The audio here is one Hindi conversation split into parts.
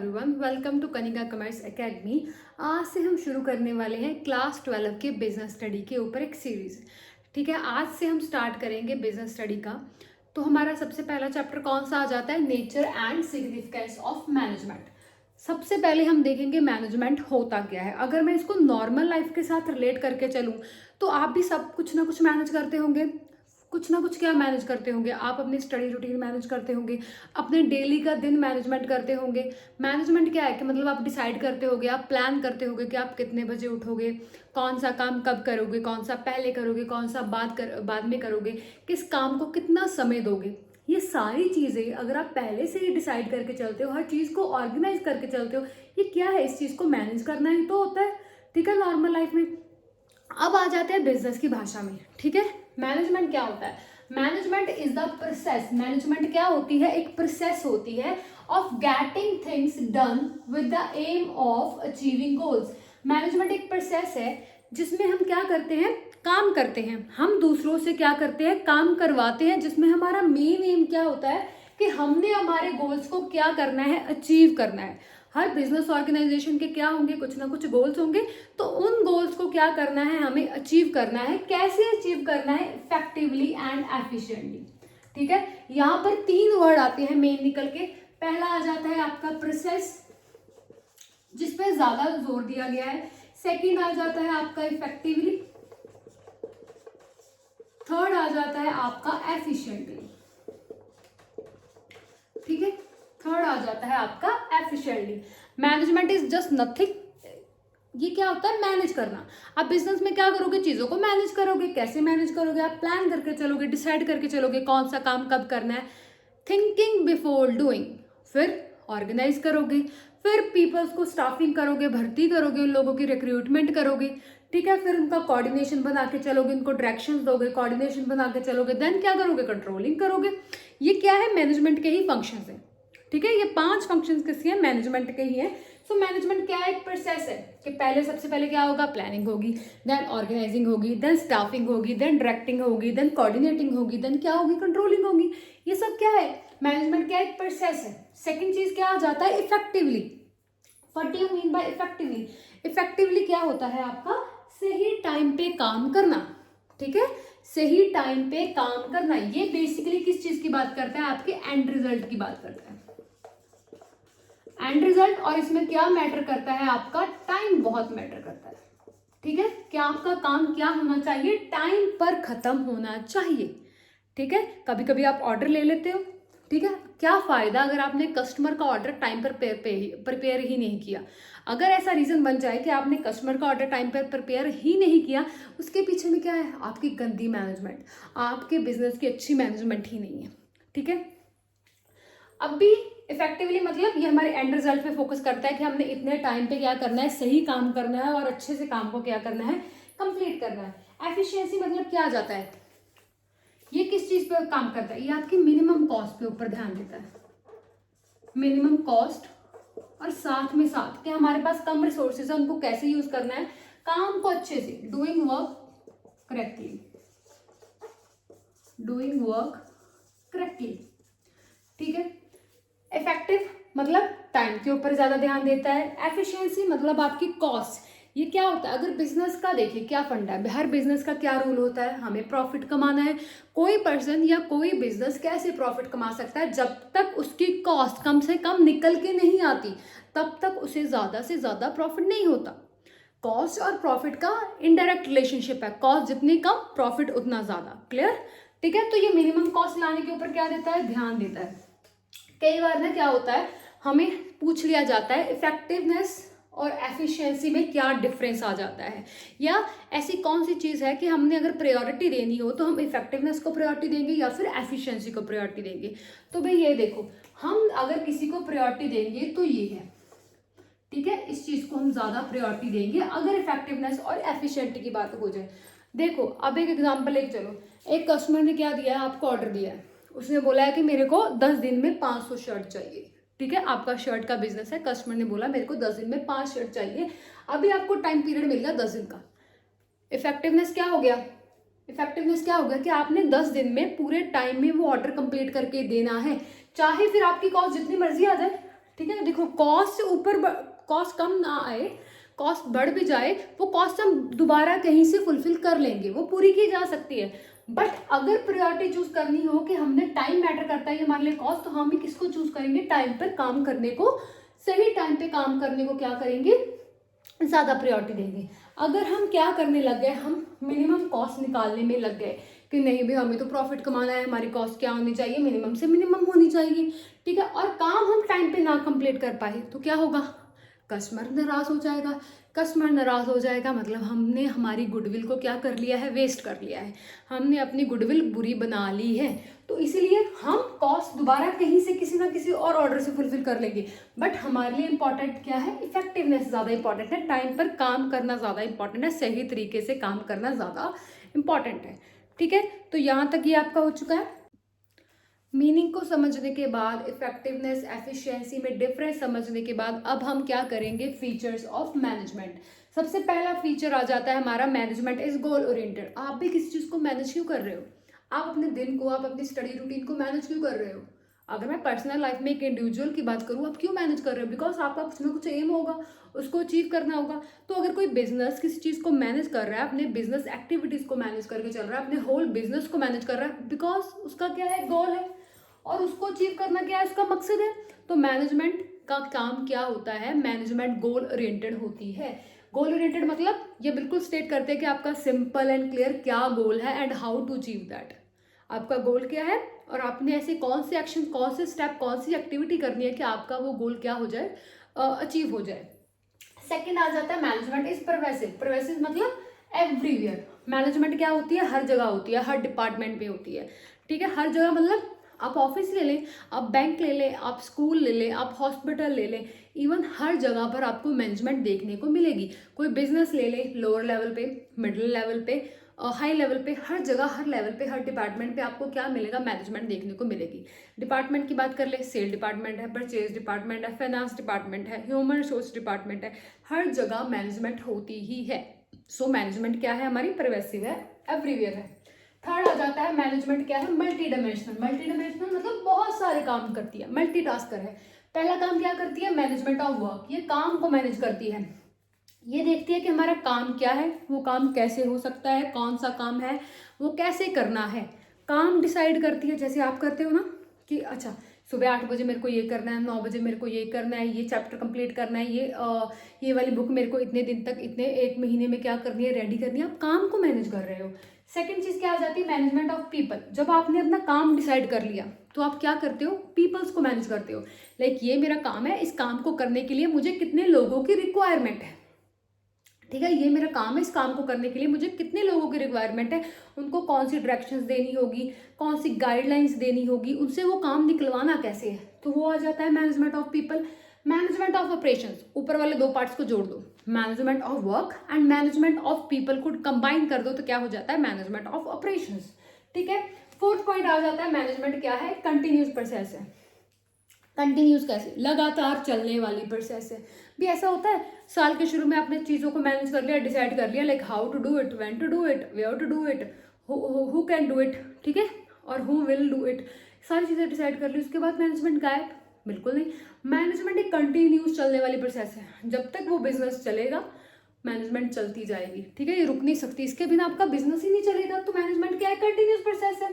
Everyone, welcome to Kanika commerce academy. आज से हम शुरू करने वाले हैं क्लास 12 के बिजनेस स्टडी के ऊपर एक सीरीज। ठीक है, आज से हम स्टार्ट करेंगे बिजनेस स्टडी का। तो हमारा सबसे पहला चैप्टर कौन सा आ जाता है? Nature and significance of management. सबसे पहले हम देखेंगे मैनेजमेंट होता क्या है। अगर मैं इसको नॉर्मल लाइफ के साथ रिलेट करके चलूँ तो आप भी सब कुछ ना कुछ मैनेज करते होंगे। कुछ ना कुछ क्या मैनेज करते होंगे? आप अपनी स्टडी रूटीन मैनेज करते होंगे, अपने डेली का दिन मैनेजमेंट करते होंगे। मैनेजमेंट क्या है कि मतलब आप डिसाइड करते होगे, आप प्लान करते होगे कि आप कितने बजे उठोगे, कौन सा काम कब करोगे, कौन सा पहले करोगे, कौन सा बाद में करोगे, किस काम को कितना समय दोगे। ये सारी चीज़ें अगर आप पहले से ही डिसाइड करके चलते हो, हर चीज़ को ऑर्गेनाइज करके चलते हो, ये क्या है? इस चीज़ को मैनेज करना ही तो होता है। ठीक है, नॉर्मल लाइफ में। अब आ जाते हैं बिजनेस की भाषा में। ठीक है, मैनेजमेंट क्या होता है? Management is the process. Management क्या होती है? एक प्रोसेस होती है of getting things done with the aim of achieving goals. Management एक प्रोसेस है जिसमें हम क्या करते हैं? काम करते हैं। हम दूसरों से क्या करते हैं? काम करवाते हैं, जिसमें हमारा मेन एम क्या होता है कि हमने हमारे गोल्स को क्या करना है? अचीव करना है। हर बिजनेस ऑर्गेनाइजेशन के क्या होंगे? कुछ ना कुछ गोल्स होंगे। तो उन गोल्स को क्या करना है? हमें अचीव करना है। कैसे अचीव करना है? Effectively and efficiently. ठीक है, यहाँ पर 3 वर्ड आते हैं मेन निकल के। पहला आ जाता है आपका प्रोसेस, जिसपे ज्यादा जोर दिया गया है। सेकंड आ जाता है आपका इफेक्टिवली। थर्ड आ जाता है आपका एफिशिएंटली। ठीक है, थर्ड आ जाता है आपका efficiently. Management is just nothing. ये क्या होता है? मैनेज करना। आप बिजनेस में क्या करोगे? चीजों को मैनेज करोगे। कैसे मैनेज करोगे? आप प्लान करके चलोगे, डिसाइड करके चलोगे कौन सा काम कब करना है। Thinking before doing. फिर ऑर्गेनाइज करोगे, फिर पीपल्स को स्टाफिंग करोगे, भर्ती करोगे, उन लोगों की रिक्रूटमेंट करोगे। ठीक है, फिर उनका कोऑर्डिनेशन बना के चलोगे, उनको डायरेक्शन दोगे, कोऑर्डिनेशन बना के चलोगे। देन क्या करोगे? कंट्रोलिंग करोगे। ये क्या है? मैनेजमेंट के ही फंक्शंस है। ठीक है, ये 5 फंक्शंस किसके हैं? मैनेजमेंट के ही हैं। सो मैनेजमेंट क्या है? एक प्रोसेस है कि पहले सबसे पहले क्या होगा? प्लानिंग होगी, देन ऑर्गेनाइजिंग होगी, देन स्टाफिंग होगी, देन डायरेक्टिंग होगी, देन कोऑर्डिनेटिंग होगी, देन क्या होगी? कंट्रोलिंग होगी। ये सब क्या है? मैनेजमेंट क्या? एक प्रोसेस है। सेकेंड चीज क्या आ जाता है? Effectively. What do you mean by effectively? Effectively क्या होता है आपका? सही टाइम पे काम करना। ठीक है, सही टाइम पे काम करना। ये बेसिकली किस चीज की बात करता है? आपके एंड रिजल्ट की बात करता है। एंड रिजल्ट, और इसमें क्या मैटर करता है? आपका टाइम बहुत मैटर करता है। ठीक है, क्या आपका काम क्या होना चाहिए? टाइम पर खत्म होना चाहिए। ठीक है, कभी कभी आप ऑर्डर ले लेते हो। ठीक है, क्या फायदा अगर आपने कस्टमर का ऑर्डर टाइम पर प्रिपेयर ही नहीं किया। अगर ऐसा रीजन बन जाए कि आपने कस्टमर का ऑर्डर टाइम पर प्रिपेयर ही नहीं किया, उसके पीछे में क्या है? आपकी गंदी मैनेजमेंट, आपके बिजनेस की अच्छी मैनेजमेंट ही नहीं है। ठीक है, अब भी इफेक्टिवली मतलब ये हमारे एंड रिजल्ट पे फोकस करता है कि हमने इतने टाइम पे क्या करना है? सही काम करना है और अच्छे से काम को क्या करना है? कंप्लीट करना है। एफिशिएंसी मतलब क्या आ जाता है? ये किस चीज पे काम करता है? ये आपकी मिनिमम कॉस्ट पे ऊपर ध्यान देता है। मिनिमम कॉस्ट, और साथ में साथ कि हमारे पास कम रिसोर्सेज है, उनको कैसे यूज करना है? काम को अच्छे से, doing work correctly. Doing work correctly. ठीक है, इफेक्टिव मतलब टाइम के ऊपर ज्यादा ध्यान देता है। एफिशिएंसी मतलब आपकी कॉस्ट। ये क्या होता है? अगर बिजनेस का देखिए क्या फंडा है, हर बिजनेस का क्या रूल होता है? हमें प्रॉफिट कमाना है। कोई पर्सन या कोई बिजनेस कैसे प्रॉफिट कमा सकता है? जब तक उसकी कॉस्ट कम से कम निकल के नहीं आती, तब तक उसे ज्यादा से ज्यादा प्रॉफिट नहीं होता। कॉस्ट और प्रॉफिट का इनडायरेक्ट रिलेशनशिप है। कॉस्ट जितनी कम, प्रॉफिट उतना ज्यादा। क्लियर? ठीक है, तो ये मिनिमम कॉस्ट लाने के ऊपर क्या देता है? ध्यान देता है। कई बार ना क्या होता है, हमें पूछ लिया जाता है इफेक्टिवनेस और एफिशिएंसी में क्या डिफरेंस आ जाता है, या ऐसी कौन सी चीज़ है कि हमने अगर प्रायोरिटी देनी हो तो हम इफेक्टिवनेस को प्रायोरिटी देंगे या फिर एफिशिएंसी को प्रायोरिटी देंगे। तो भाई ये देखो, हम अगर किसी को प्रायोरिटी देंगे तो ये है। ठीक है, इस चीज़ को हम ज़्यादा प्रायोरिटी देंगे अगर इफेक्टिवनेस और एफिशिएंटी की बात हो जाए। देखो, अब एक एग्जाम्पल लेके चलो। एक कस्टमर ने क्या दिया है? आपको ऑर्डर दिया है। उसने बोला है कि मेरे को 10 दिन में 500 शर्ट चाहिए। ठीक है, आपका शर्ट का बिजनेस है। कस्टमर ने बोला मेरे को 10 दिन में 5 शर्ट चाहिए। अभी आपको टाइम पीरियड मिल गया 10 दिन का। इफेक्टिवनेस क्या हो गया? इफेक्टिवनेस क्या हो गया कि आपने 10 दिन में पूरे टाइम में वो ऑर्डर कंप्लीट करके देना है, चाहे फिर आपकी कॉस्ट जितनी मर्जी आ जाए। ठीक है, देखो कॉस्ट से ऊपर कॉस्ट कम ना आए, कॉस्ट बढ़ भी जाए, वो कॉस्ट हम दोबारा कहीं से फुलफिल कर लेंगे, वो पूरी की जा सकती है। बट अगर प्रायोरिटी चूज करनी हो कि हमने टाइम मैटर करता है हमारे लिए कॉस्ट, तो हम किसको चूज करेंगे, टाइम पर काम करने को, सही टाइम पे काम करने को क्या करेंगे, ज़्यादा प्रायोरिटी देंगे। अगर हम क्या करने लग गए, हम मिनिमम कॉस्ट निकालने में लग गए कि नहीं भी हमें तो प्रॉफिट कमाना है, हमारी कॉस्ट क्या होनी चाहिए, मिनिमम से मिनिमम होनी चाहिए, ठीक है, और काम हम टाइम पे ना कंप्लीट कर पाए तो क्या होगा, कस्टमर नाराज हो जाएगा। कस्टमर नाराज हो जाएगा मतलब हमने हमारी गुडविल को क्या कर लिया है, वेस्ट कर लिया है, हमने अपनी गुडविल बुरी बना ली है। तो इसीलिए हम कॉस्ट दोबारा कहीं से किसी ना किसी और ऑर्डर से फुलफिल कर लेंगे। बट हमारे लिए इंपॉर्टेंट क्या है, इफेक्टिवनेस ज़्यादा इंपॉर्टेंट है, टाइम पर काम करना ज़्यादा इंपॉर्टेंट है, सही तरीके से काम करना ज़्यादा इंपॉर्टेंट है। ठीक है, तो यहाँ तक ये आपका हो चुका है। मीनिंग को समझने के बाद, इफेक्टिवनेस एफिशिएंसी में डिफरेंस समझने के बाद, अब हम क्या करेंगे, फीचर्स ऑफ मैनेजमेंट। सबसे पहला फीचर आ जाता है हमारा, मैनेजमेंट इज गोल ओरिएंटेड। आप भी किसी चीज़ को मैनेज क्यों कर रहे हो, आप अपने दिन को, आप अपनी स्टडी रूटीन को मैनेज क्यों कर रहे हो। अगर मैं पर्सनल लाइफ में एक इंडिविजुअल की बात करूँ, आप क्यों मैनेज कर रहे हो, बिकॉज आपका कुछ ना कुछ एम होगा, उसको अचीव करना होगा। तो अगर कोई बिजनेस किसी चीज़ को मैनेज कर रहा है, अपने बिजनेस एक्टिविटीज़ को मैनेज करके चल रहा है, अपने होल बिजनेस को मैनेज कर रहा है, बिकॉज उसका क्या है, गोल है, और उसको अचीव करना क्या है, उसका मकसद है। तो मैनेजमेंट का काम क्या होता है, मैनेजमेंट गोल ओरिएंटेड होती है। गोल ओरिएंटेड मतलब ये बिल्कुल स्टेट करते हैं कि आपका सिंपल एंड क्लियर क्या गोल है and how to achieve that. आपका गोल क्या है और आपने ऐसे कौन से एक्शन, कौन से स्टेप, कौन सी एक्टिविटी करनी है कि आपका वो गोल क्या हो जाए, अचीव हो जाए। सेकेंड आ जाता है मैनेजमेंट इज परवेसिव। परवेसिव मतलब एवरीवेयर। मैनेजमेंट क्या होती है, हर जगह होती है, हर डिपार्टमेंट में होती है। ठीक है, हर जगह मतलब आप ऑफिस ले लें, आप बैंक ले लें, आप स्कूल ले लें, आप हॉस्पिटल ले लें, इवन हर जगह पर आपको मैनेजमेंट देखने को मिलेगी। कोई बिजनेस ले लें, लोअर लेवल पे, मिडिल लेवल पे, हाई लेवल पे, हर जगह, हर लेवल पे, हर डिपार्टमेंट पे आपको क्या मिलेगा, मैनेजमेंट देखने को मिलेगी। डिपार्टमेंट की बात कर ले, सेल डिपार्टमेंट है, परचेज डिपार्टमेंट है, फाइनेंस डिपार्टमेंट है, ह्यूमन रिसोर्स डिपार्टमेंट है, हर जगह मैनेजमेंट होती ही है। सो मैनेजमेंट क्या है हमारी, परवेसिव है, एवरीवेयर है। थर्ड आ जाता है मैनेजमेंट क्या है, मल्टी डायमेंशनल। मल्टी डायमेंशनल मतलब बहुत सारे काम करती है, मल्टीटास्कर है। पहला काम क्या करती है, मैनेजमेंट ऑफ वर्क, ये काम को मैनेज करती है। ये देखती है कि हमारा काम क्या है, वो काम कैसे हो सकता है, कौन सा काम है, वो कैसे करना है। काम डिसाइड करती है, जैसे आप करते हो ना कि अच्छा सुबह 8 बजे मेरे को ये करना है, 9 बजे मेरे को ये करना है, ये चैप्टर कंप्लीट करना है, ये वाली बुक मेरे को इतने दिन तक, इतने 1 महीने में क्या करनी है, रेडी करनी है। आप काम को मैनेज कर रहे हो। सेकंड चीज क्या आ जाती है, मैनेजमेंट ऑफ पीपल। जब आपने अपना काम डिसाइड कर लिया तो आप क्या करते हो, पीपल्स को मैनेज करते हो। लाइक ये मेरा काम है, इस काम को करने के लिए मुझे कितने लोगों की रिक्वायरमेंट है। ठीक है, ये मेरा काम है, इस काम को करने के लिए मुझे कितने लोगों की रिक्वायरमेंट है, उनको कौन सी डायरेक्शंस देनी होगी, कौन सी गाइडलाइंस देनी होगी, उनसे वो काम निकलवाना कैसे है, तो वो आ जाता है management of people. Management of operations, ऊपर वाले 2 पार्ट्स को जोड़ दो, management of work and management of people को कंबाइन कर दो तो क्या हो जाता है, मैनेजमेंट ऑफ ऑपरेशंस। ठीक है, फोर्थ पॉइंट आ जाता है मैनेजमेंट क्या है, कंटिन्यूस प्रोसेस है। कंटिन्यूस कैसे, लगातार चलने वाली प्रोसेस है। भी ऐसा होता है साल के शुरू में आपने चीज़ों को मैनेज कर लिया, डिसाइड कर लिया, like how to do it, when to do it, where to do it, who can do it, ठीक है, और हु विल डू इट, सारी चीज़ें डिसाइड कर ली, उसके बाद मैनेजमेंट गायब, बिल्कुल नहीं। मैनेजमेंट एक कंटिन्यूस चलने वाली प्रोसेस है, जब तक वो बिजनेस चलेगा मैनेजमेंट चलती जाएगी। ठीक है, ये रुक नहीं सकती, इसके बिना आपका बिजनेस ही नहीं चलेगा। तो मैनेजमेंट क्या है, कंटिन्यूस प्रोसेस है।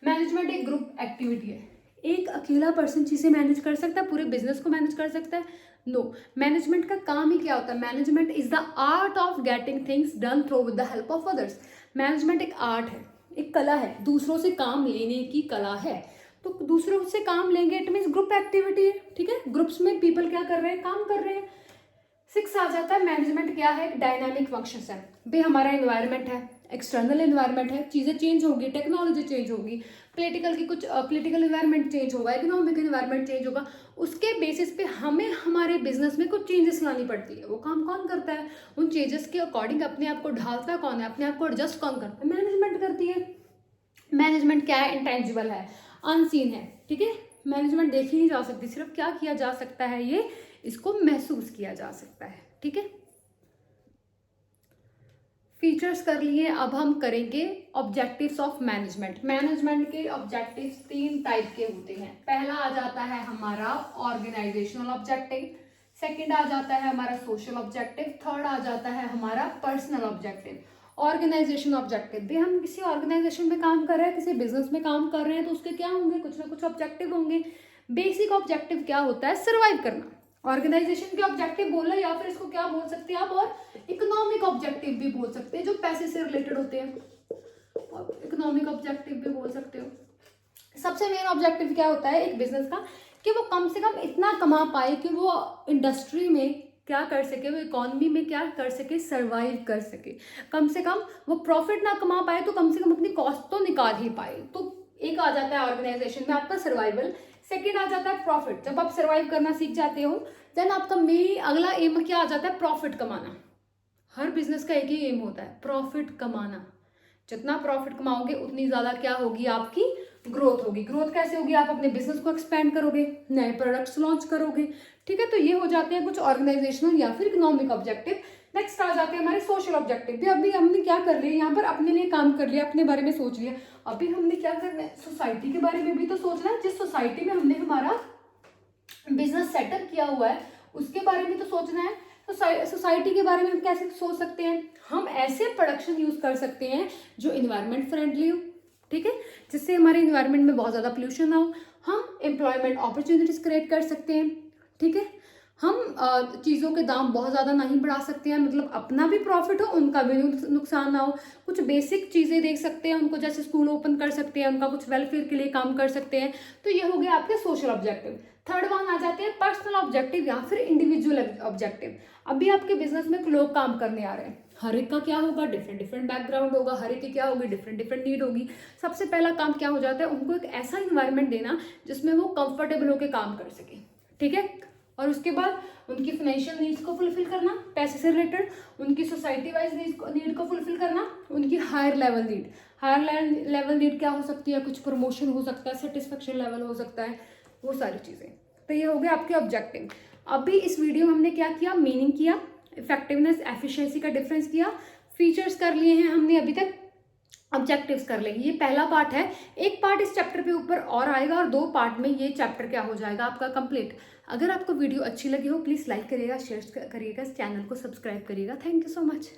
मैनेजमेंट एक ग्रुप एक्टिविटी है। एक अकेला पर्सन चीज़ें मैनेज कर सकता है, पूरे बिजनेस को मैनेज कर सकता है, नो। मैनेजमेंट का काम ही क्या होता है, management is the art of getting things done through with the help of others. Management एक आर्ट है, एक कला है, दूसरों से काम लेने की कला है। तो दूसरों से काम लेंगे, इट मीन्स ग्रुप एक्टिविटी है। ठीक है, ग्रुप्स में पीपल क्या कर रहे हैं, काम कर रहे हैं। 6 आ जाता है मैनेजमेंट क्या है, डायनामिक फंक्शंस है। भाई हमारा एनवायरनमेंट है, एक्सटर्नल एनवायरनमेंट है, चीज़ें चेंज होगी, टेक्नोलॉजी चेंज होगी, पॉलिटिकल एनवायरनमेंट चेंज होगा, इकोनॉमिक एनवायरनमेंट चेंज होगा, उसके बेसिस पे हमें हमारे बिजनेस में कुछ चेंजेस लानी पड़ती है। वो काम कौन करता है, उन चेंजेस के अकॉर्डिंग अपने आप को ढालता कौन है, अपने आप को एडजस्ट कौन करता है, मैनेजमेंट करती है। मैनेजमेंट क्या है, इंटेंजिबल है, अनसीन है। ठीक है, मैनेजमेंट देखी नहीं जा सकती, सिर्फ क्या किया जा सकता है, ये इसको महसूस किया जा सकता है। ठीक है, फीचर्स कर लिए, अब हम करेंगे ऑब्जेक्टिव्स ऑफ मैनेजमेंट। मैनेजमेंट के ऑब्जेक्टिव्स 3 टाइप के होते हैं। पहला आ जाता है हमारा ऑर्गेनाइजेशनल ऑब्जेक्टिव, सेकंड आ जाता है हमारा सोशल ऑब्जेक्टिव, थर्ड आ जाता है हमारा पर्सनल ऑब्जेक्टिव। ऑर्गेनाइजेशन ऑब्जेक्टिव भी, हम किसी ऑर्गेनाइजेशन में काम कर रहे हैं, किसी बिजनेस में काम कर रहे हैं, तो उसके क्या होंगे, कुछ ना कुछ ऑब्जेक्टिव होंगे। बेसिक ऑब्जेक्टिव क्या होता है, सर्वाइव करना। ऑर्गेनाइजेशन के ऑब्जेक्टिव बोला, या फिर इसको क्या बोल सकते हैं आप, और इकोनॉमिक ऑब्जेक्टिव भी बोल सकते हैं, जो पैसे से रिलेटेड होते हैं, और इकोनॉमिक ऑब्जेक्टिव भी बोल सकते हो। सबसे मेन ऑब्जेक्टिव क्या होता है एक बिजनेस का, कि वो कम से कम इतना कमा पाए कि वो इंडस्ट्री में क्या कर सके, वो इकोनॉमी में क्या कर सके, सरवाइव कर सके। कम से कम वो प्रॉफिट ना कमा पाए तो कम से कम अपनी कॉस्ट तो निकाल ही पाए। तो एक आ जाता है ऑर्गेनाइजेशन में आपका सर्वाइवल, सेकेंड आ जाता है प्रॉफिट। जब आप सर्वाइव करना सीख जाते हो, देन आपका मेन अगला एम क्या आ जाता है, प्रॉफिट कमाना। हर बिजनेस का एक ही एम होता है, प्रॉफिट कमाना। जितना प्रॉफिट कमाओगे उतनी ज्यादा क्या होगी, आपकी ग्रोथ होगी। ग्रोथ कैसे होगी, आप अपने बिजनेस को एक्सपेंड करोगे, नए प्रोडक्ट्स लॉन्च करोगे, ठीक है। तो ये हो जाते हैं कुछ ऑर्गेनाइजेशनल या फिर इकोनॉमिक ऑब्जेक्टिव। नेक्स्ट आ जाते हैं हमारे सोशल ऑब्जेक्टिव। भी अभी हमने क्या कर लिया, यहाँ पर अपने लिए काम कर लिया, अपने बारे में सोच लिया। अभी हमने क्या करना है, सोसाइटी के बारे में भी तो सोचना है। जिस सोसाइटी में हमने हमारा बिजनेस सेटअप किया हुआ है उसके बारे में तो सोचना है। तो सोसाइटी के बारे में हम कैसे सोच सकते हैं, हम ऐसे प्रोडक्शन यूज कर सकते हैं जो इन्वायरमेंट फ्रेंडली हो, ठीक है, जिससे हमारे इन्वायरमेंट में बहुत ज़्यादा पोल्यूशन ना हो। हम एम्प्लॉयमेंट अपॉर्चुनिटीज क्रिएट कर सकते हैं, ठीक है। हम चीज़ों के दाम बहुत ज़्यादा नहीं बढ़ा सकते हैं, मतलब अपना भी प्रॉफिट हो, उनका भी नुकसान ना हो। कुछ बेसिक चीज़ें देख सकते हैं उनको, जैसे स्कूल ओपन कर सकते हैं, उनका कुछ वेलफेयर के लिए काम कर सकते हैं। तो ये हो गया आपके सोशल ऑब्जेक्टिव। थर्ड वन आ जाते हैं पर्सनल ऑब्जेक्टिव या फिर इंडिविजुअल ऑब्जेक्टिव। अभी आपके बिजनेस में लोग काम करने आ रहे हैं, हर एक का क्या होगा, डिफरेंट डिफरेंट बैकग्राउंड होगा, हर एक की क्या होगी, डिफरेंट डिफरेंट नीड होगी। सबसे पहला काम क्या हो जाता है, उनको एक ऐसा इन्वायरमेंट देना जिसमें वो कंफर्टेबल होकर काम कर सके, ठीक है। और उसके बाद उनकी फाइनेंशियल नीड्स को फुलफिल करना, पैसे से रिलेटेड, उनकी सोसाइटी वाइज नीड को फुलफिल करना, उनकी higher level need. Higher level need क्या हो सकती है, कुछ प्रमोशन हो सकता है, सेटिस्फेक्शन लेवल हो सकता है, वो सारी चीज़ें। तो ये हो गए आपके ऑब्जेक्टिव। अभी इस वीडियो में हमने क्या किया, मीनिंग किया, इफेक्टिवनेस एफिशिएंसी का डिफरेंस किया, फीचर्स कर लिए हैं हमने अभी तक, ऑब्जेक्टिव्स कर लेंगे। ये पहला पार्ट है। एक पार्ट इस चैप्टर पे ऊपर और आएगा और 2 पार्ट में ये चैप्टर क्या हो जाएगा आपका कंप्लीट। अगर आपको वीडियो अच्छी लगी हो प्लीज़ लाइक करिएगा, शेयर करिएगा, चैनल को सब्सक्राइब करिएगा। Thank you so much.